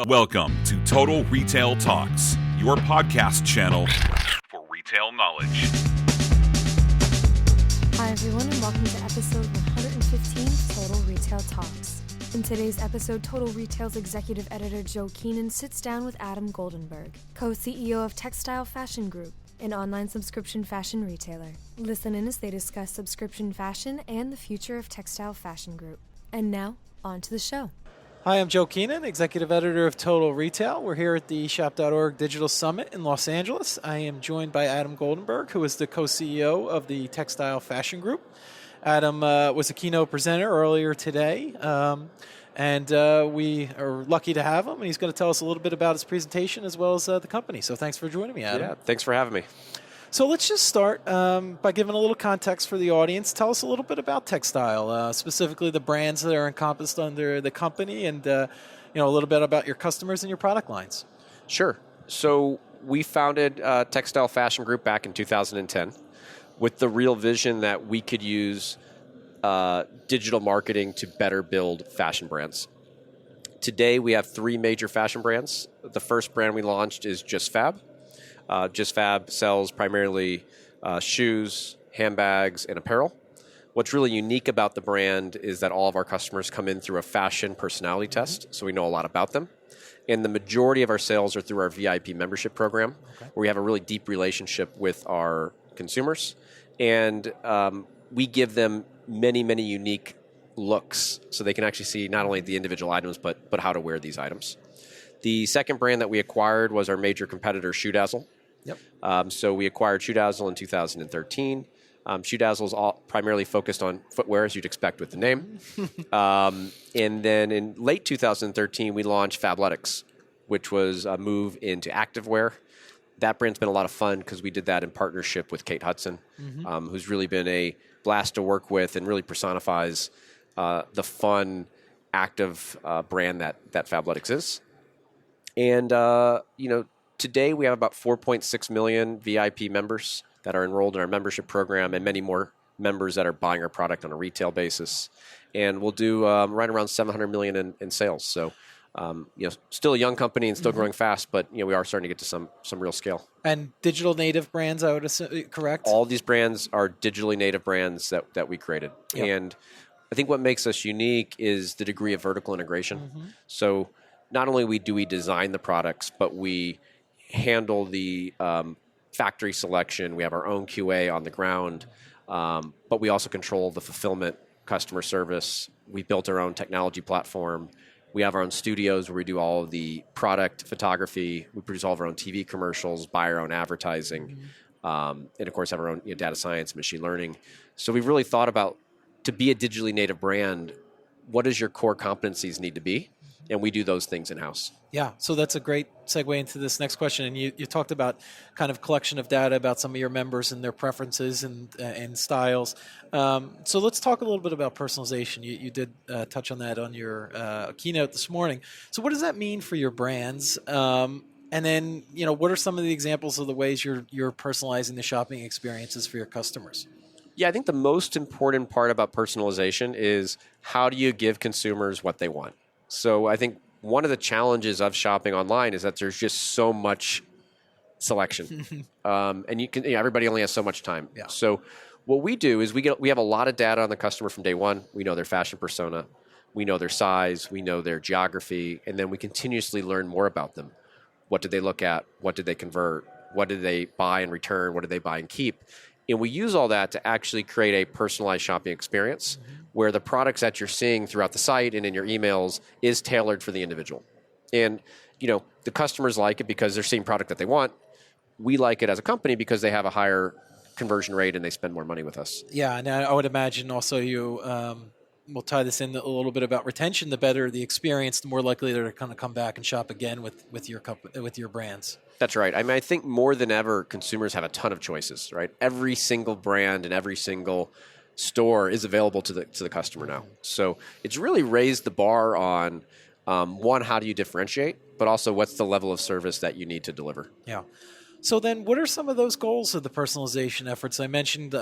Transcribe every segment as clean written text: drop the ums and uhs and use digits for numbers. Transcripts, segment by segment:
Welcome to Total Retail Talks, your podcast channel for retail knowledge. Hi everyone, and welcome to episode 115 of Total Retail Talks. In today's episode, Total Retail's executive editor Joe Keenan sits down with Adam Goldenberg, co-CEO of TechStyle Fashion Group, an online subscription fashion retailer. Listen in as they discuss subscription fashion and the future of TechStyle Fashion Group. And now, on to the show. Hi, I'm Joe Keenan, Executive Editor of Total Retail. We're here at the Shop.org Digital Summit in Los Angeles. I am joined by Adam Goldenberg, who is the co-CEO of the TechStyle Fashion Group. Adam was a keynote presenter earlier today, and we are lucky to have him, and he's going to tell us a little bit about his presentation as well as the company. So thanks for joining me, Adam. Yeah, thanks for having me. So let's just start by giving a little context for the audience. Tell us a little bit about TechStyle, specifically the brands that are encompassed under the company, and a little bit about your customers and your product lines. Sure. So we founded TechStyle Fashion Group back in 2010 with the real vision that we could use digital marketing to better build fashion brands. Today we have three major fashion brands. The first brand we launched is JustFab. JustFab sells primarily shoes, handbags, and apparel. What's really unique about the brand is that all of our customers come in through a fashion personality test, so we know a lot about them. And the majority of our sales are through our VIP membership program, where we have a really deep relationship with our consumers. And we give them many, many unique looks, so they can actually see not only the individual items, but how to wear these items. The second brand that we acquired was our major competitor, ShoeDazzle. Yep. So we acquired ShoeDazzle in 2013. ShoeDazzle is primarily focused on footwear, as you'd expect with the name. And then in late 2013, we launched Fabletics, which was a move into activewear. That brand's been a lot of fun because we did that in partnership with Kate Hudson, who's really been a blast to work with and really personifies the fun, active brand that Fabletics is. And, today we have about 4.6 million VIP members that are enrolled in our membership program and many more members that are buying our product on a retail basis. And we'll do right around $700 million in sales. So, still a young company and still growing fast, but, we are starting to get to some real scale. And digital native brands, I would assume, correct? All these brands are digitally native brands that we created. Yep. And I think what makes us unique is the degree of vertical integration. So not only do we design the products, but we handle the factory selection. We have our own QA on the ground, but we also control the fulfillment, customer service. We built our own technology platform. We have our own studios where we do all of the product photography. We produce all of our own TV commercials, buy our own advertising, and of course have our own data science, machine learning. So we've really thought about, to be a digitally native brand, what does your core competencies need to be? And we do those things in-house. Yeah, so that's a great segue into this next question. And you talked about kind of collection of data about some of your members and their preferences and styles. So let's talk a little bit about personalization. You did touch on that on your keynote this morning. So what does that mean for your brands? And then, what are some of the examples of the ways you're personalizing the shopping experiences for your customers? Yeah, I think the most important part about personalization is how do you give consumers what they want? So I think one of the challenges of shopping online is that there's just so much selection, and everybody only has so much time. Yeah. So what we do is we have a lot of data on the customer from day one. We know their fashion persona, we know their size, we know their geography, and then we continuously learn more about them. What did they look at? What did they convert? What did they buy and return? What did they buy and keep? And we use all that to actually create a personalized shopping experience where the products that you're seeing throughout the site and in your emails is tailored for the individual. And, the customers like it because they're seeing product that they want. We like it as a company because they have a higher conversion rate and they spend more money with us. Yeah, and I would imagine also you we'll tie this in a little bit about retention. The better the experience, the more likely they're going to come back and shop again with your brands. That's right. I mean, I think more than ever, consumers have a ton of choices, right? Every single brand and every single store is available to the customer now. So it's really raised the bar on, one, how do you differentiate, but also what's the level of service that you need to deliver? Yeah. So then what are some of those goals of the personalization efforts? I mentioned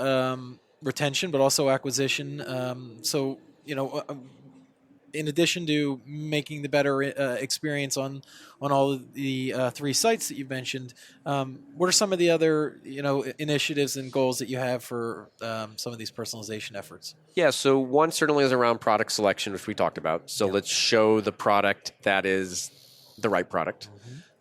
retention, but also acquisition. in addition to making the better experience on all of the 3 sites that you mentioned, what are some of the other initiatives and goals that you have for some of these personalization efforts? Yeah, so one certainly is around product selection, which we talked about. So let's show the product that is the right product.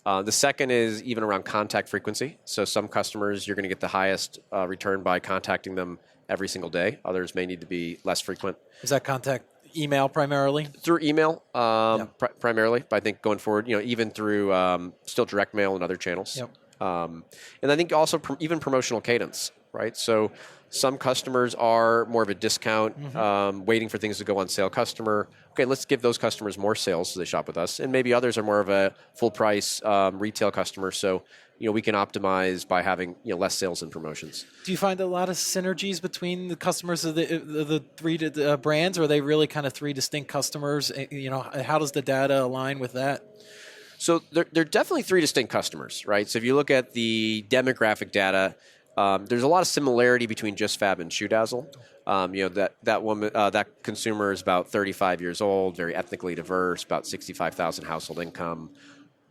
The second is even around contact frequency. So some customers, you're going to get the highest return by contacting them every single day. Others may need to be less frequent. Is that contact email primarily? Through email, primarily. But I think going forward, even through still direct mail and other channels. Yep. And I think also even promotional cadence, right? So some customers are more of a discount, waiting for things to go on sale customer. Okay, let's give those customers more sales so they shop with us. And maybe others are more of a full price retail customer. So we can optimize by having less sales and promotions. Do you find a lot of synergies between the customers of the 3 brands, or are they really kind of 3 distinct customers? How does the data align with that? So they're definitely 3 distinct customers, right? So if you look at the demographic data, there's a lot of similarity between JustFab and ShoeDazzle. That consumer is about 35 years old, very ethnically diverse, about 65,000 household income,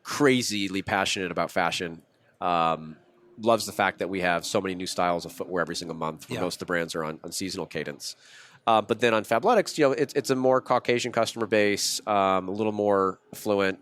crazily passionate about fashion. Loves the fact that we have so many new styles of footwear every single month. Most of the brands are on seasonal cadence. But then on Fabletics, it's a more Caucasian customer base, a little more affluent,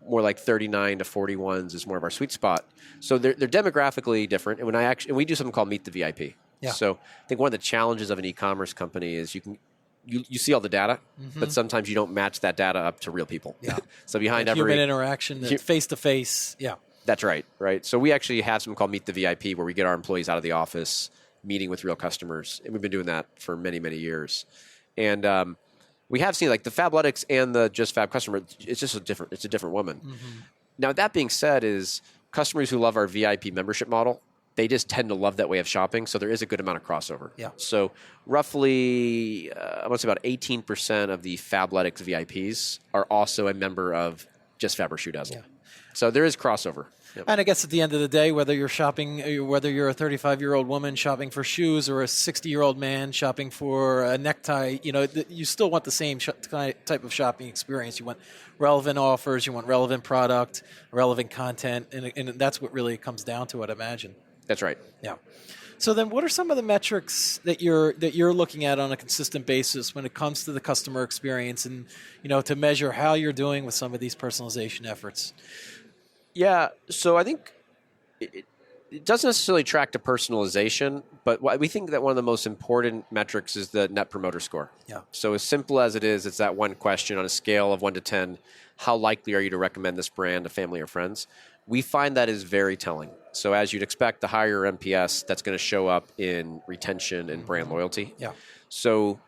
more like 39 to 41s is more of our sweet spot. So they're demographically different. And we do something called Meet the VIP. Yeah. So I think one of the challenges of an e-commerce company is you see all the data, but sometimes you don't match that data up to real people. Yeah. So behind every human interaction, face to face. Yeah. That's right. So we actually have something called Meet the VIP, where we get our employees out of the office meeting with real customers, and we've been doing that for many, many years. And we have seen like the Fabletics and the JustFab customer, it's just it's a different woman. Now that being said, is customers who love our VIP membership model, they just tend to love that way of shopping. So there is a good amount of crossover. Yeah. So roughly, I want to say about 18% of the Fabletics VIPs are also a member of JustFab or ShoeDazzle. Yeah. So there is crossover. Yep. And I guess at the end of the day, whether you're a 35-year-old woman shopping for shoes or a 60-year-old man shopping for a necktie, you still want the same type of shopping experience. You want relevant offers, you want relevant product, relevant content, and that's what really comes down to it, I imagine. That's right. Yeah. So then what are some of the metrics that you're looking at on a consistent basis when it comes to the customer experience and, to measure how you're doing with some of these personalization efforts? Yeah, so I think it doesn't necessarily track to personalization, but we think that one of the most important metrics is the Net Promoter Score. Yeah. So as simple as it is, it's that one question on a scale of 1 to 10, how likely are you to recommend this brand to family or friends? We find that is very telling. So as you'd expect, the higher your NPS, that's going to show up in retention and brand loyalty. Yeah. So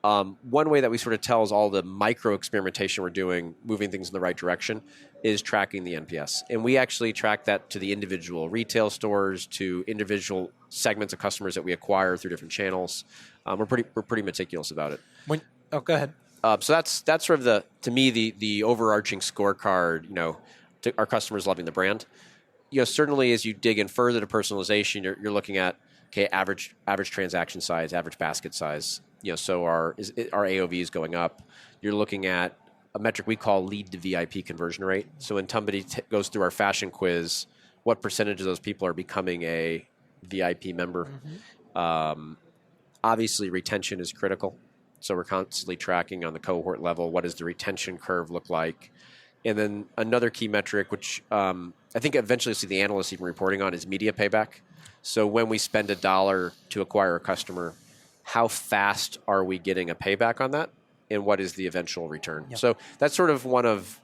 one way that we sort of tell is all the micro experimentation we're doing, moving things in the right direction, is tracking the NPS. And we actually track that to the individual retail stores, to individual segments of customers that we acquire through different channels. We're pretty meticulous about it. Go ahead. So that's sort of to me the overarching scorecard. To our customers loving the brand. Certainly as you dig in further to personalization, you're looking at average transaction size, average basket size. So our AOV is going up. You're looking at a metric we call lead to VIP conversion rate. So when somebody goes through our fashion quiz, what percentage of those people are becoming a VIP member? Obviously, retention is critical. So we're constantly tracking on the cohort level, what does the retention curve look like? And then another key metric, which I think eventually you'll see the analysts even reporting on, is media payback. So when we spend $1 to acquire a customer, how fast are we getting a payback on that? And what is the eventual return? Yep. So that's sort of one of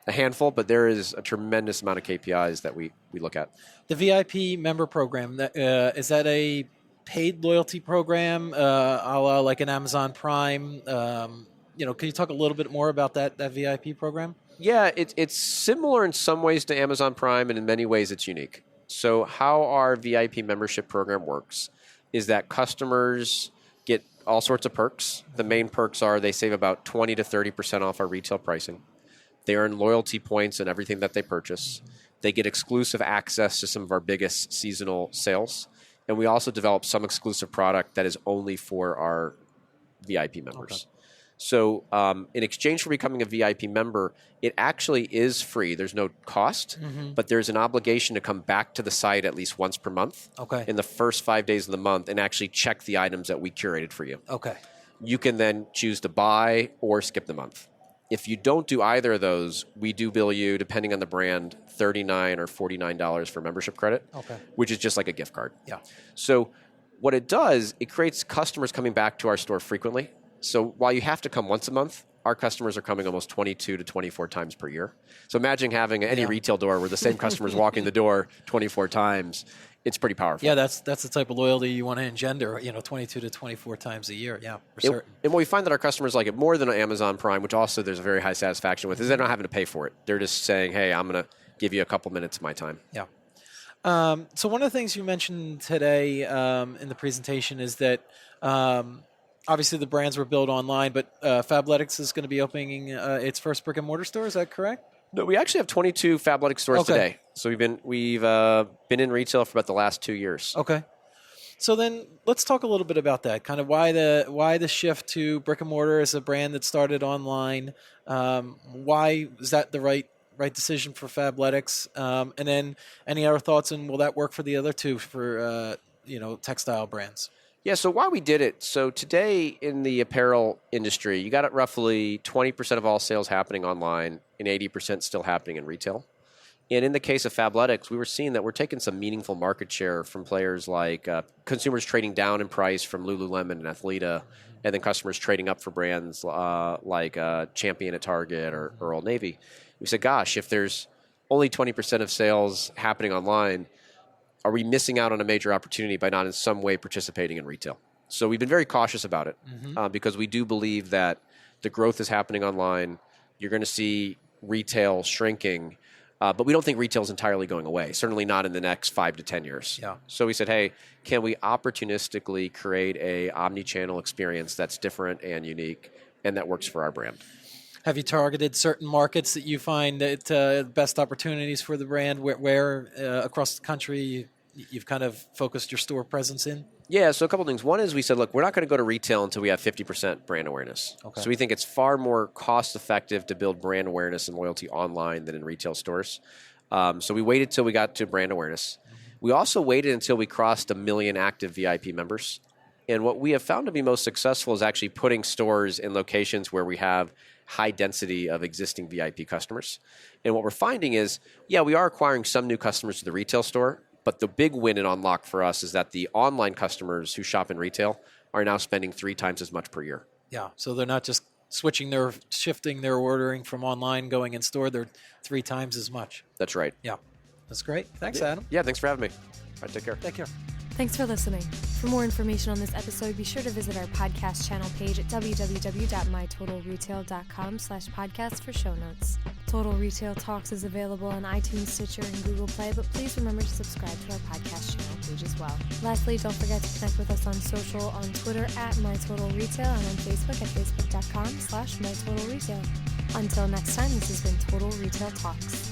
a handful, but there is a tremendous amount of KPIs that we look at. The VIP member program, is that a paid loyalty program, a la like an Amazon Prime? Can you talk a little bit more about that VIP program? Yeah, it's similar in some ways to Amazon Prime, and in many ways it's unique. So how our VIP membership program works is that customers get all sorts of perks. The main perks are they save about 20 to 30% off our retail pricing. They earn loyalty points in everything that they purchase. They get exclusive access to some of our biggest seasonal sales. And we also develop some exclusive product that is only for our VIP members. So in exchange for becoming a VIP member, it actually is free. There's no cost, but there's an obligation to come back to the site at least once per month in the first 5 days of the month and actually check the items that we curated for you. Okay. You can then choose to buy or skip the month. If you don't do either of those, we do bill you, depending on the brand, $39 or $49 for membership credit, which is just like a gift card. Yeah. So what it does, it creates customers coming back to our store frequently. So while you have to come once a month, our customers are coming almost 22 to 24 times per year. So imagine having any retail door where the same customers walking the door 24 times. It's pretty powerful. Yeah, that's the type of loyalty you want to engender, 22 to 24 times a year. Yeah, for certain. And what we find that our customers like it more than Amazon Prime, which also there's a very high satisfaction with, is they're not having to pay for it. They're just saying, hey, I'm going to give you a couple minutes of my time. Yeah. So one of the things you mentioned today in the presentation is that obviously the brands were built online, but Fabletics is going to be opening its first brick and mortar store. Is that correct? No, we actually have 22 Fabletics stores today. So we've been in retail for about the last 2 years. Okay. So then let's talk a little bit about that. Kind of why the shift to brick and mortar as a brand that started online. Why is that the right decision for Fabletics? And then any other thoughts on will that work for the other two for textile brands? Yeah, so why we did it. So today in the apparel industry, you got it roughly 20% of all sales happening online and 80% still happening in retail. And in the case of Fabletics, we were seeing that we're taking some meaningful market share from players like consumers trading down in price from Lululemon and Athleta, and then customers trading up for brands like Champion at Target or Old Navy. We said, gosh, if there's only 20% of sales happening online, are we missing out on a major opportunity by not in some way participating in retail? So we've been very cautious about it because we do believe that the growth is happening online. You're going to see retail shrinking, but we don't think retail is entirely going away, certainly not in the next 5 to 10 years. Yeah. So we said, hey, can we opportunistically create a omni-channel experience that's different and unique and that works for our brand? Have you targeted certain markets that you find that best opportunities for the brand where across the country you've kind of focused your store presence in? Yeah, so a couple things. One is we said, look, we're not going to go to retail until we have 50% brand awareness. Okay. So we think it's far more cost-effective to build brand awareness and loyalty online than in retail stores. So we waited till we got to brand awareness. We also waited until we crossed 1 million active VIP members. And what we have found to be most successful is actually putting stores in locations where we have high density of existing VIP customers. And what we're finding is, yeah, we are acquiring some new customers to the retail store, but the big win and unlock for us is that the online customers who shop in retail are now spending 3 times as much per year. Yeah, so they're not just shifting their ordering from online going in store, they're 3 times as much. That's right. Yeah, that's great. Thanks, Adam. Yeah, thanks for having me. All right, take care. Take care. Thanks for listening. For more information on this episode, be sure to visit our podcast channel page at www.mytotalretail.com/podcast for show notes. Total Retail Talks is available on iTunes, Stitcher, and Google Play, but please remember to subscribe to our podcast channel page as well. Lastly, don't forget to connect with us on social on Twitter at MyTotalRetail and on Facebook at facebook.com/MyTotalRetail. Until next time, this has been Total Retail Talks.